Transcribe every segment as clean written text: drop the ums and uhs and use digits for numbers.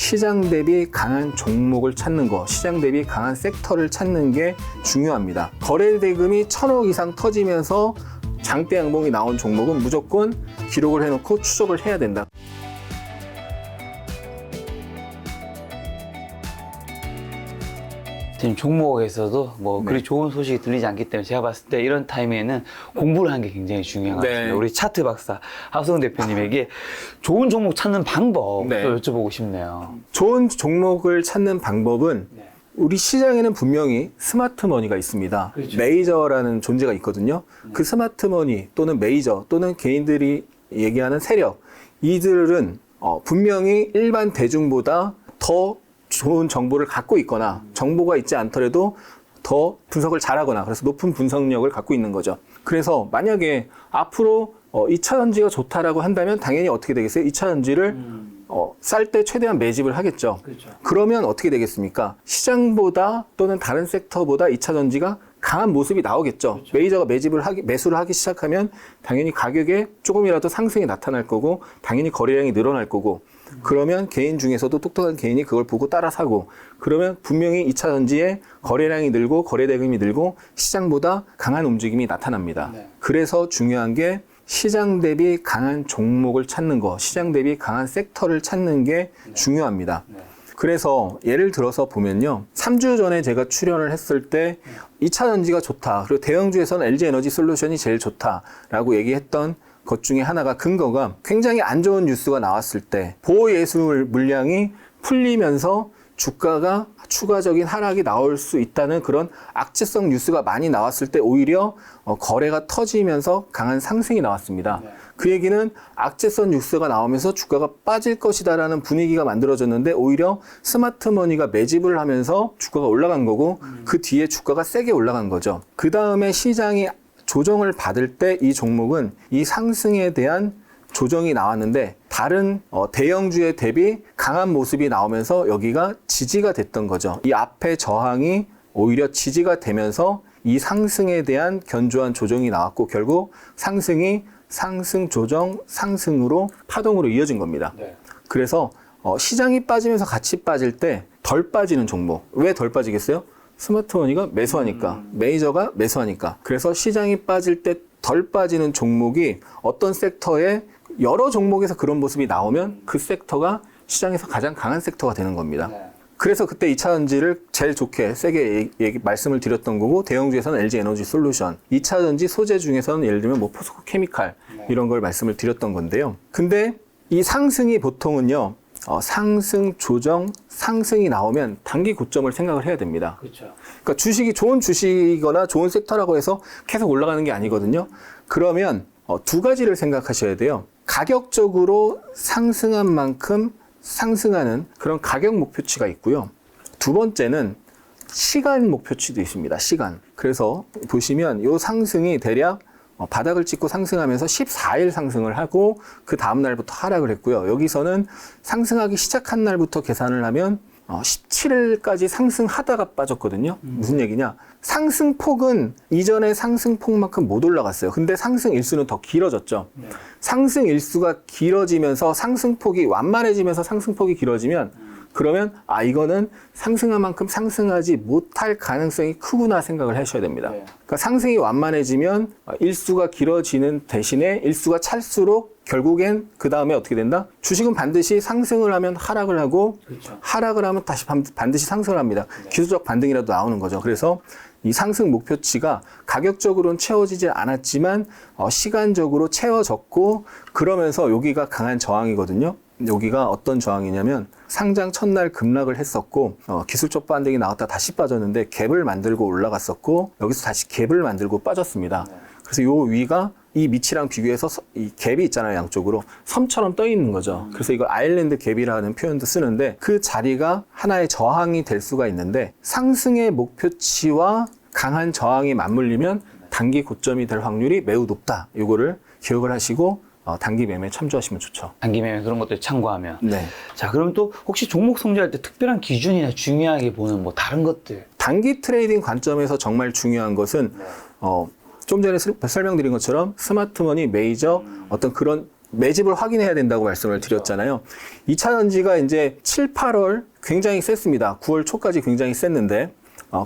시장 대비 강한 종목을 찾는 거, 시장 대비 강한 섹터를 찾는 게 중요합니다. 거래 대금이 1,000억 이상 터지면서 장대 양봉이 나온 종목은 무조건 기록을 해놓고 추적을 해야 된다. 지금 종목에서도 뭐 네. 그리 좋은 소식이 들리지 않기 때문에 제가 봤을 때 이런 타임에는 공부를 하는 게 굉장히 중요한 것 같습니다. 네. 우리 차트 박사 하수영 대표님에게 좋은 종목 찾는 방법 네. 또 여쭤보고 싶네요. 좋은 종목을 찾는 방법은 우리 시장에는 분명히 스마트 머니가 있습니다. 그렇죠. 메이저라는 존재가 있거든요. 그 스마트 머니 또는 메이저 또는 개인들이 얘기하는 세력, 이들은 분명히 일반 대중보다 더 좋은 정보를 갖고 있거나 정보가 있지 않더라도 더 분석을 잘하거나 그래서 높은 분석력을 갖고 있는 거죠. 그래서 만약에 앞으로 2차 전지가 좋다라고 한다면 당연히 어떻게 되겠어요? 2차 전지를 쌀 때 최대한 매집을 하겠죠. 그렇죠. 그러면 어떻게 되겠습니까? 시장보다 또는 다른 섹터보다 2차 전지가 강한 모습이 나오겠죠. 그렇죠. 메이저가 매수를 하기 시작하면 당연히 가격에 조금이라도 상승이 나타날 거고 당연히 거래량이 늘어날 거고 그러면 개인 중에서도 똑똑한 개인이 그걸 보고 따라 사고 그러면 분명히 2차 전지에 거래량이 늘고 거래 대금이 늘고 시장보다 강한 움직임이 나타납니다. 네. 그래서 중요한 게 시장 대비 강한 종목을 찾는 거, 시장 대비 강한 섹터를 찾는 게 중요합니다. 그래서 예를 들어서 보면요. 3주 전에 제가 출연을 했을 때 2차 전지가 좋다. 그리고 대형주에서는 LG에너지 솔루션이 제일 좋다라고 얘기했던 것 중에 하나가 근거가 굉장히 안 좋은 뉴스가 나왔을 때 보호예술 물량이 풀리면서 주가가 추가적인 하락이 나올 수 있다는 그런 악재성 뉴스가 많이 나왔을 때 오히려 거래가 터지면서 강한 상승이 나왔습니다. 그 얘기는 악재성 뉴스가 나오면서 주가가 빠질 것이다라는 분위기가 만들어졌는데 오히려 스마트 머니가 매집을 하면서 주가가 올라간 거고 그 뒤에 주가가 세게 올라간 거죠. 그 다음에 시장이 조정을 받을 때 이 종목은 이 상승에 대한 조정이 나왔는데 다른 대형주에 대비 강한 모습이 나오면서 여기가 지지가 됐던 거죠. 이 앞에 저항이 오히려 지지가 되면서 이 상승에 대한 견조한 조정이 나왔고 결국 상승이 상승 조정 상승으로 파동으로 이어진 겁니다. 네. 그래서 시장이 빠지면서 같이 빠질 때 덜 빠지는 종목. 왜 덜 빠지겠어요? 스마트머니가 매수하니까, 메이저가 매수하니까. 그래서 시장이 빠질 때 덜 빠지는 종목이 어떤 섹터에 여러 종목에서 그런 모습이 나오면 그 섹터가 시장에서 가장 강한 섹터가 되는 겁니다. 네. 그래서 그때 2차 전지를 제일 좋게 세게 말씀을 드렸던 거고 대형주에서는 LG에너지 솔루션, 2차 전지 소재 중에서는 예를 들면 뭐 포스코 케미칼 이런 걸 말씀을 드렸던 건데요. 근데 이 상승이 보통은요. 상승, 조정, 상승이 나오면 단기 고점을 생각을 해야 됩니다. 그렇죠. 그러니까 주식이 좋은 주식이거나 좋은 섹터라고 해서 계속 올라가는 게 아니거든요. 그러면 두 가지를 생각하셔야 돼요. 가격적으로 상승한 만큼 상승하는 그런 가격 목표치가 있고요. 두 번째는 시간 목표치도 있습니다. 시간. 그래서 보시면 이 상승이 대략 바닥을 찍고 상승하면서 14일 상승을 하고 그 다음 날부터 하락을 했고요. 여기서는 상승하기 시작한 날부터 계산을 하면 17일까지 상승하다가 빠졌거든요. 무슨 얘기냐? 상승폭은 이전의 상승폭만큼 못 올라갔어요. 근데 상승 일수는 더 길어졌죠. 상승 일수가 길어지면서 상승폭이 완만해지면서 상승폭이 길어지면 그러면 이거는 상승한 만큼 상승하지 못할 가능성이 크구나 생각을 하셔야 됩니다. 그러니까 상승이 완만해지면 일수가 길어지는 대신에 일수가 찰수록 결국엔 그 다음에 어떻게 된다? 주식은 반드시 상승을 하면 하락을 하고 그렇죠. 하락을 하면 다시 반드시 상승을 합니다. 기술적 반등이라도 나오는 거죠. 그래서 이 상승 목표치가 가격적으로는 채워지지 않았지만 시간적으로 채워졌고 그러면서 여기가 강한 저항이거든요. 여기가 어떤 저항이냐면 상장 첫날 급락을 했었고 기술적 반등이 나왔다 다시 빠졌는데 갭을 만들고 올라갔었고 여기서 다시 갭을 만들고 빠졌습니다. 그래서 요 위가 이 밑이랑 비교해서 이 갭이 있잖아요. 양쪽으로 섬처럼 떠 있는 거죠. 그래서 이걸 아일랜드 갭이라는 표현도 쓰는데 그 자리가 하나의 저항이 될 수가 있는데 상승의 목표치와 강한 저항이 맞물리면 단기 고점이 될 확률이 매우 높다. 이거를 기억을 하시고 단기 매매에 참조하시면 좋죠. 단기 매매 그런 것들 참고하면. 네. 자, 그럼 또 혹시 종목 성질할 때 특별한 기준이나 중요하게 보는 뭐 다른 것들? 단기 트레이딩 관점에서 정말 중요한 것은 좀 전에 설명드린 것처럼 스마트머니, 메이저 어떤 그런 매집을 확인해야 된다고 말씀을 드렸잖아요. 2차 전지가 이제 7, 8월 굉장히 셌습니다. 9월 초까지 굉장히 셌는데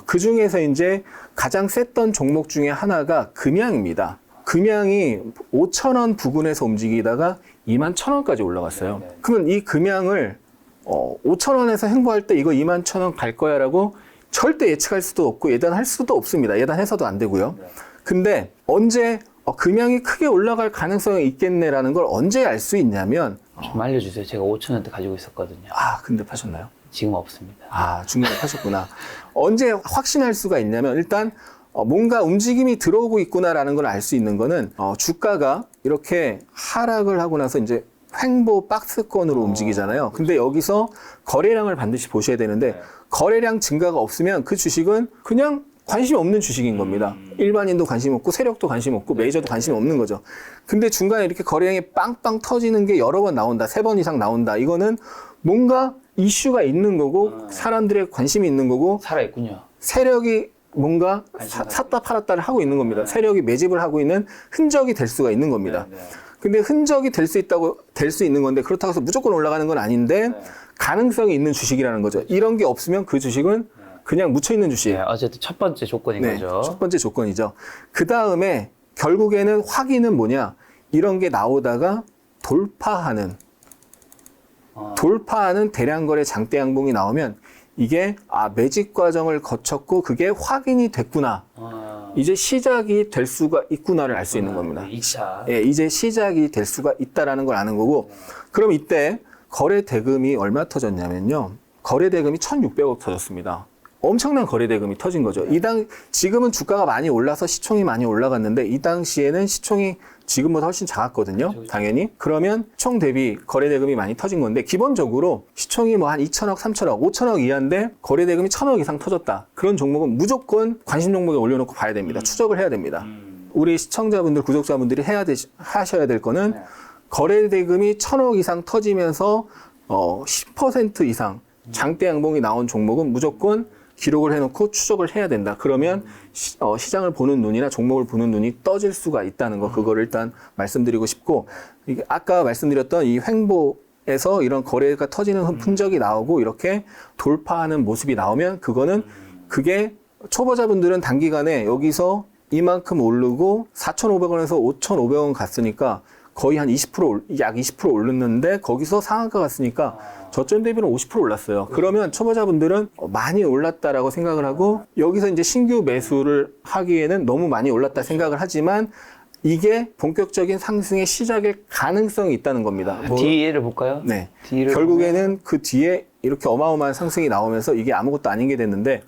그 중에서 이제 가장 셌던 종목 중에 하나가 금양입니다. 금양이 5,000원 부근에서 움직이다가 21,000원까지 올라갔어요. 그러면 이 금양을 5,000원에서 행보할 때 이거 21,000원 갈 거야라고 절대 예측할 수도 없고 예단할 수도 없습니다. 예단해서도 안 되고요. 근데 언제 금양이 크게 올라갈 가능성이 있겠네라는 걸 언제 알 수 있냐면 좀 알려주세요. 제가 5,000원대 가지고 있었거든요. 근데 파셨나요? 지금 없습니다. 중간에 파셨구나. 언제 확신할 수가 있냐면 일단 뭔가 움직임이 들어오고 있구나라는 걸 알 수 있는 거는 주가가 이렇게 하락을 하고 나서 이제 횡보 박스권으로 움직이잖아요. 근데 여기서 거래량을 반드시 보셔야 되는데 거래량 증가가 없으면 그 주식은 그냥 관심 없는 주식인 겁니다. 일반인도 관심 없고 세력도 관심 없고 메이저도 관심 없는 거죠. 근데 중간에 이렇게 거래량이 빵빵 터지는 게 여러 번 나온다. 3번 이상 나온다. 이거는 뭔가 이슈가 있는 거고 사람들의 관심이 있는 거고 살아있군요. 세력이 뭔가 샀다 팔았다를 하고 있는 겁니다. 세력이 매집을 하고 있는 흔적이 될 수가 있는 겁니다. 근데 흔적이 될 수 있는 건데 그렇다고 해서 무조건 올라가는 건 아닌데 가능성이 있는 주식이라는 거죠. 이런 게 없으면 그 주식은 그냥 묻혀있는 주식. 어쨌든 첫 번째 조건인 거죠. 첫 번째 조건이죠. 그 다음에 결국에는 확인은 뭐냐. 이런 게 나오다가 돌파하는 대량 거래 장대 양봉이 나오면 이게 매집 과정을 거쳤고 그게 확인이 됐구나. 이제 시작이 될 수가 있구나를 알 수 있는 겁니다. 2차. 이제 시작이 될 수가 있다라는 걸 아는 거고 그럼 이때 거래 대금이 얼마 터졌냐면요. 거래 대금이 1,600억 터졌습니다. 엄청난 거래 대금이 터진 거죠. 지금은 주가가 많이 올라서 시총이 많이 올라갔는데 이 당시에는 시총이 지금보다 훨씬 작았거든요. 당연히. 그러면 총 대비 거래 대금이 많이 터진 건데 기본적으로 시총이 뭐 한 2천억, 3천억, 5천억 이하인데 거래 대금이 1,000억 이상 터졌다. 그런 종목은 무조건 관심 종목에 올려놓고 봐야 됩니다. 추적을 해야 됩니다. 우리 시청자분들, 구독자분들이 하셔야 될 거는 거래 대금이 1,000억 이상 터지면서 10% 이상 장대 양봉이 나온 종목은 무조건 기록을 해놓고 추적을 해야 된다. 그러면 시장을 보는 눈이나 종목을 보는 눈이 떠질 수가 있다는 거, 그거를 일단 말씀드리고 싶고, 이게 아까 말씀드렸던 이 횡보에서 이런 거래가 터지는 흔적이 나오고 이렇게 돌파하는 모습이 나오면 그게 초보자분들은 단기간에 여기서 이만큼 오르고 4,500원에서 5,500원 갔으니까 거의 한 약 20% 오르는데 거기서 상한가 갔으니까 저점 대비는 50% 올랐어요. 그러면 초보자분들은 많이 올랐다라고 생각을 하고 여기서 이제 신규 매수를 하기에는 너무 많이 올랐다 생각을 하지만 이게 본격적인 상승의 시작일 가능성이 있다는 겁니다. 뒤를 볼까요? 네. 뒤를 결국에는 그 뒤에 이렇게 어마어마한 상승이 나오면서 이게 아무것도 아닌 게 됐는데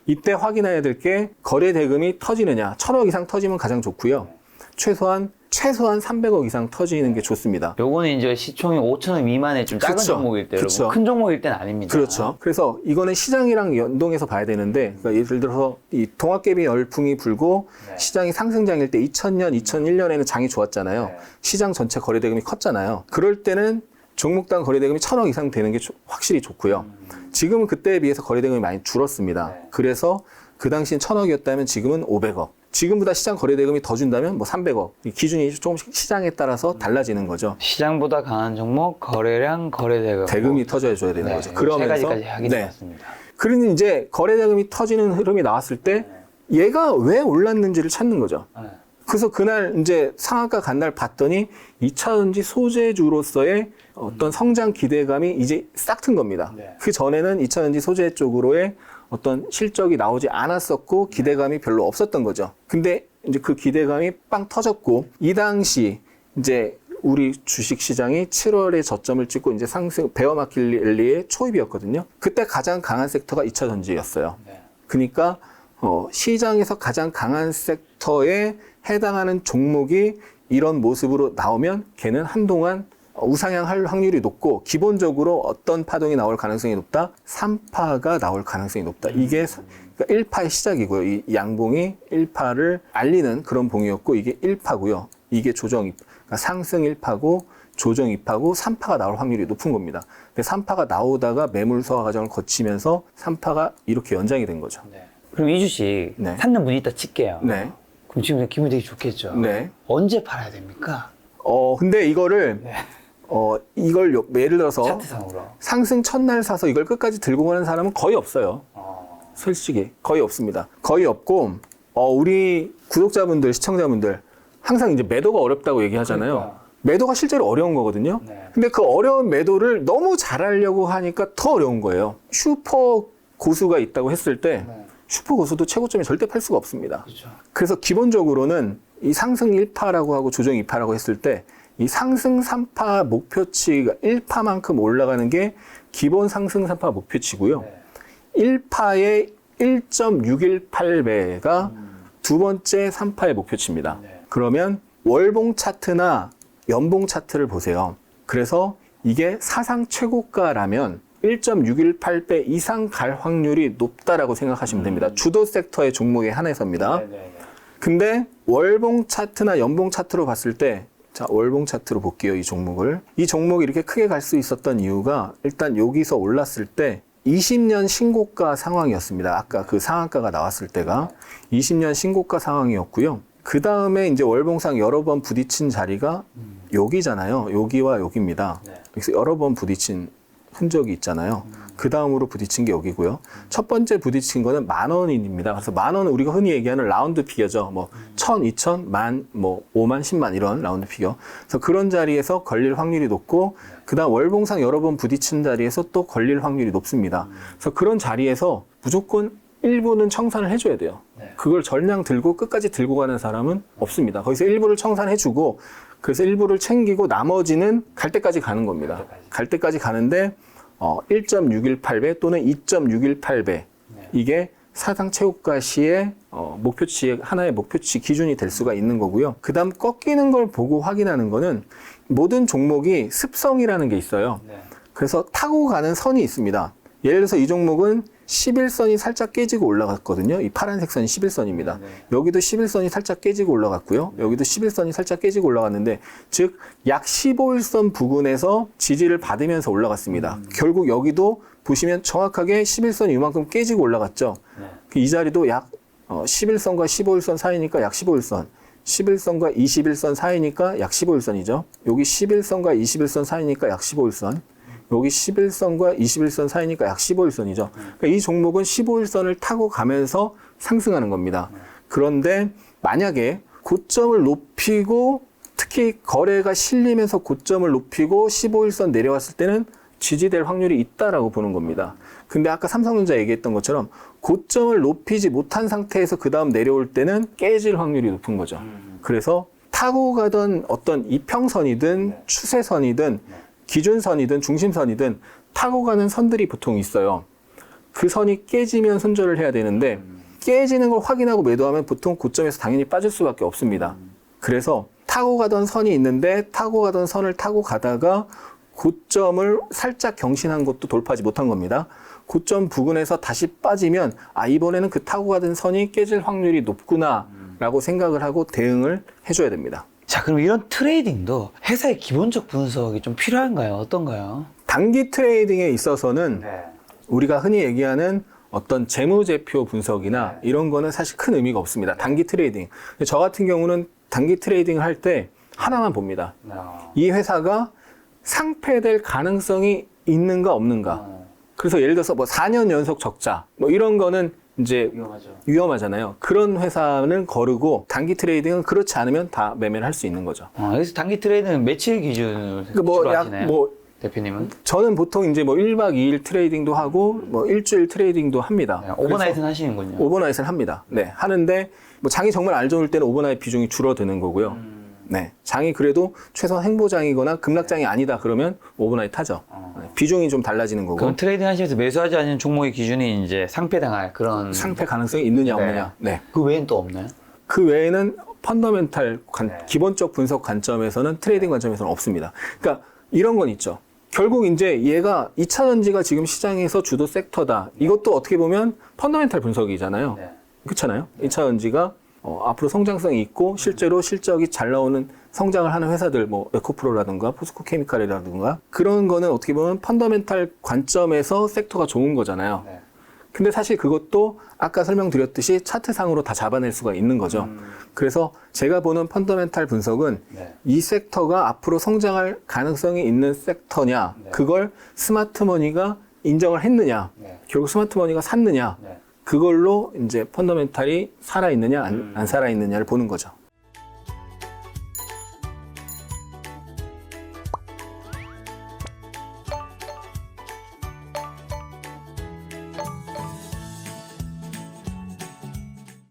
이때 확인해야 될 게 거래 대금이 터지느냐. 1,000억 이상 터지면 가장 좋고요. 최소한 300억 이상 터지는 게 좋습니다. 요거는 이제 시총이 5,000원 미만의 좀 작은 종목일 때, 여러분. 큰 종목일 때는 아닙니다. 그렇죠. 그래서 이거는 시장이랑 연동해서 봐야 되는데, 그러니까 예를 들어서 이 동학개비 열풍이 불고 시장이 상승장일 때 2000년, 2001년에는 장이 좋았잖아요. 시장 전체 거래대금이 컸잖아요. 그럴 때는 종목당 거래대금이 1,000억 이상 되는 게 확실히 좋고요. 지금은 그때에 비해서 거래대금이 많이 줄었습니다. 그래서 그 당시엔 1,000억이었다면 지금은 500억. 지금보다 시장 거래대금이 더 준다면 뭐 300억. 기준이 조금씩 시장에 따라서 달라지는 거죠. 시장보다 강한 종목, 거래량, 거래대금. 대금이 터져줘야 되는 거죠. 그러면서 세 가지까지 확인해 봤습니다. 그러니 이제 거래대금이 터지는 흐름이 나왔을 때 얘가 왜 올랐는지를 찾는 거죠. 그래서 그날 이제 상한가 간 날 봤더니 2차전지 소재주로서의 어떤 성장 기대감이 이제 싹 튼 겁니다. 그 전에는 2차전지 소재 쪽으로의 어떤 실적이 나오지 않았었고 기대감이 별로 없었던 거죠. 근데 이제 그 기대감이 빵 터졌고 이 당시 이제 우리 주식 시장이 7월에 저점을 찍고 이제 상승 베어마켓 랠리의 초입이었거든요. 그때 가장 강한 섹터가 2차 전지였어요. 그러니까 시장에서 가장 강한 섹터에 해당하는 종목이 이런 모습으로 나오면 걔는 한동안 우상향할 확률이 높고 기본적으로 어떤 파동이 나올 가능성이 높다? 3파가 나올 가능성이 높다. 이게 그러니까 1파의 시작이고요. 이 양봉이 1파를 알리는 그런 봉이었고 이게 1파고요. 이게 조정, 그러니까 상승 1파고 조정 2파고 3파가 나올 확률이 높은 겁니다. 근데 3파가 나오다가 매물 소화 과정을 거치면서 3파가 이렇게 연장이 된 거죠. 그럼 이 주식 샀는 분이 있다 칠게요. 그럼 지금 기분이 되게 좋겠죠. 언제 팔아야 됩니까? 근데 이거를 이걸 예를 들어서 차트상으로. 상승 첫날 사서 이걸 끝까지 들고 가는 사람은 거의 없어요. 솔직히 거의 없습니다. 거의 없고 우리 구독자분들, 시청자분들 항상 이제 매도가 어렵다고 얘기하잖아요. 그러니까. 매도가 실제로 어려운 거거든요. 네. 근데 그 어려운 매도를 너무 잘하려고 하니까 더 어려운 거예요. 슈퍼 고수가 있다고 했을 때 네. 슈퍼 고수도 최고점에 절대 팔 수가 없습니다. 그렇죠. 그래서 기본적으로는 이 상승 1파라고 하고 조정 2파라고 했을 때 이 상승 3파 목표치가 1파만큼 올라가는 게 기본 상승 3파 목표치고요. 네. 1파의 1.618배가 두 번째 3파의 목표치입니다. 네. 그러면 월봉 차트나 연봉 차트를 보세요. 그래서 이게 사상 최고가라면 1.618배 이상 갈 확률이 높다라고 생각하시면 됩니다. 주도 섹터의 종목에 한해서입니다. 네, 네, 네. 근데 월봉 차트나 연봉 차트로 봤을 때, 자, 월봉 차트로 볼게요, 이 종목을. 이 종목이 이렇게 크게 갈 수 있었던 이유가 일단 여기서 올랐을 때 20년 신고가 상황이었습니다. 아까 그 상한가가 나왔을 때가 20년 신고가 상황이었고요. 그 다음에 이제 월봉상 여러 번 부딪힌 자리가 여기잖아요. 여기와 여기입니다. 네. 그래서 여러 번 부딪힌 흔적이 있잖아요. 그 다음으로 부딪힌 게 여기고요. 첫 번째 부딪힌 거는 10,000원입니다. 그래서 10,000원은 우리가 흔히 얘기하는 라운드 피겨죠. 뭐 1,000, 2,000, 10,000, 뭐 5만, 10만 이런 라운드 피겨. 그래서 그런 자리에서 걸릴 확률이 높고 그 다음 월봉상 여러 번 부딪힌 자리에서 또 걸릴 확률이 높습니다. 그래서 그런 자리에서 무조건 일부는 청산을 해줘야 돼요. 네. 그걸 전량 들고 끝까지 들고 가는 사람은 없습니다. 거기서 일부를 청산해주고 그래서 일부를 챙기고 나머지는 갈 때까지 가는 겁니다. 갈 때까지 가는데 1.618배 또는 2.618배 네. 이게 사상 최고가 시의 목표치 하나의 목표치 기준이 될 수가 있는 거고요. 그다음 꺾이는 걸 보고 확인하는 거는 모든 종목이 습성이라는 게 있어요. 네. 그래서 타고 가는 선이 있습니다. 예를 들어서 이 종목은 11선이 살짝 깨지고 올라갔거든요. 이 파란색 선이 11선입니다. 네. 여기도 11선이 살짝 깨지고 올라갔고요. 여기도 11선이 살짝 깨지고 올라갔는데 즉 약 15일선 부근에서 지지를 받으면서 올라갔습니다. 결국 여기도 보시면 정확하게 11선이 이만큼 깨지고 올라갔죠. 네. 이 자리도 약 11선과 15일선 사이니까 약 15일선. 11선과 21선 사이니까 약 15일선이죠. 여기 11선과 21선 사이니까 약 15일선. 여기 11선과 21선 사이니까 약 15일선이죠. 그러니까 이 종목은 15일선을 타고 가면서 상승하는 겁니다. 그런데 만약에 고점을 높이고 특히 거래가 실리면서 고점을 높이고 15일선 내려왔을 때는 지지될 확률이 있다라고 보는 겁니다. 근데 아까 삼성전자 얘기했던 것처럼 고점을 높이지 못한 상태에서 그 다음 내려올 때는 깨질 확률이 높은 거죠. 그래서 타고 가던 어떤 이평선이든 추세선이든 기준선이든 중심선이든 타고 가는 선들이 보통 있어요. 그 선이 깨지면 손절을 해야 되는데 깨지는 걸 확인하고 매도하면 보통 고점에서 당연히 빠질 수밖에 없습니다. 그래서 타고 가던 선이 있는데 타고 가던 선을 타고 가다가 고점을 살짝 경신한 것도 돌파하지 못한 겁니다. 고점 부근에서 다시 빠지면 이번에는 그 타고 가던 선이 깨질 확률이 높구나 라고 생각을 하고 대응을 해줘야 됩니다. 자, 그럼 이런 트레이딩도 회사의 기본적 분석이 좀 필요한가요? 어떤가요? 단기 트레이딩에 있어서는 네. 우리가 흔히 얘기하는 어떤 재무제표 분석이나 이런 거는 사실 큰 의미가 없습니다. 단기 트레이딩. 저 같은 경우는 단기 트레이딩을 할 때 하나만 봅니다. 이 회사가 상폐될 가능성이 있는가 없는가. 그래서 예를 들어서 뭐 4년 연속 적자 뭐 이런 거는 이제 위험하죠. 위험하잖아요. 그런 회사는 거르고 단기 트레이딩은 그렇지 않으면 다 매매를 할 수 있는 거죠. 그래서 단기 트레이딩은 며칠 기준으로 주로 뭐 대표님은? 저는 보통 이제 뭐 1박 2일 트레이딩도 하고 뭐 일주일 트레이딩도 합니다. 네, 오버나잇은 하시는군요. 오버나잇을 합니다. 네, 하는데 뭐 장이 정말 안 좋을 때는 오버나잇 비중이 줄어드는 거고요. 네, 장이 그래도 최소한 행보장이거나 급락장이 아니다 그러면 오버나잇 하죠. 네, 비중이 좀 달라지는 거고. 그럼 트레이딩 하시면서 매수하지 않은 종목의 기준이 이제 상폐당할 그런 상패 가능성이 있느냐 없느냐. 네. 그 외엔 또 없나요? 그 외에는 펀더멘탈 기본적 분석 관점에서는 트레이딩 관점에서는 없습니다. 그러니까 이런 건 있죠. 결국 이제 얘가 2차전지가 지금 시장에서 주도 섹터다. 이것도 어떻게 보면 펀더멘탈 분석이잖아요. 네. 그렇잖아요. 2차전지가 앞으로 성장성이 있고 실제로 실적이 잘 나오는 성장을 하는 회사들 뭐 에코프로라든가 포스코 케미칼이라든가 그런 거는 어떻게 보면 펀더멘탈 관점에서 섹터가 좋은 거잖아요. 네. 근데 사실 그것도 아까 설명드렸듯이 차트상으로 다 잡아낼 수가 있는 거죠. 그래서 제가 보는 펀더멘탈 분석은 네. 이 섹터가 앞으로 성장할 가능성이 있는 섹터냐, 네. 그걸 스마트머니가 인정을 했느냐, 네. 결국 스마트머니가 샀느냐, 네. 그걸로 이제 펀더멘탈이 살아있느냐, 안 살아있느냐를 보는 거죠.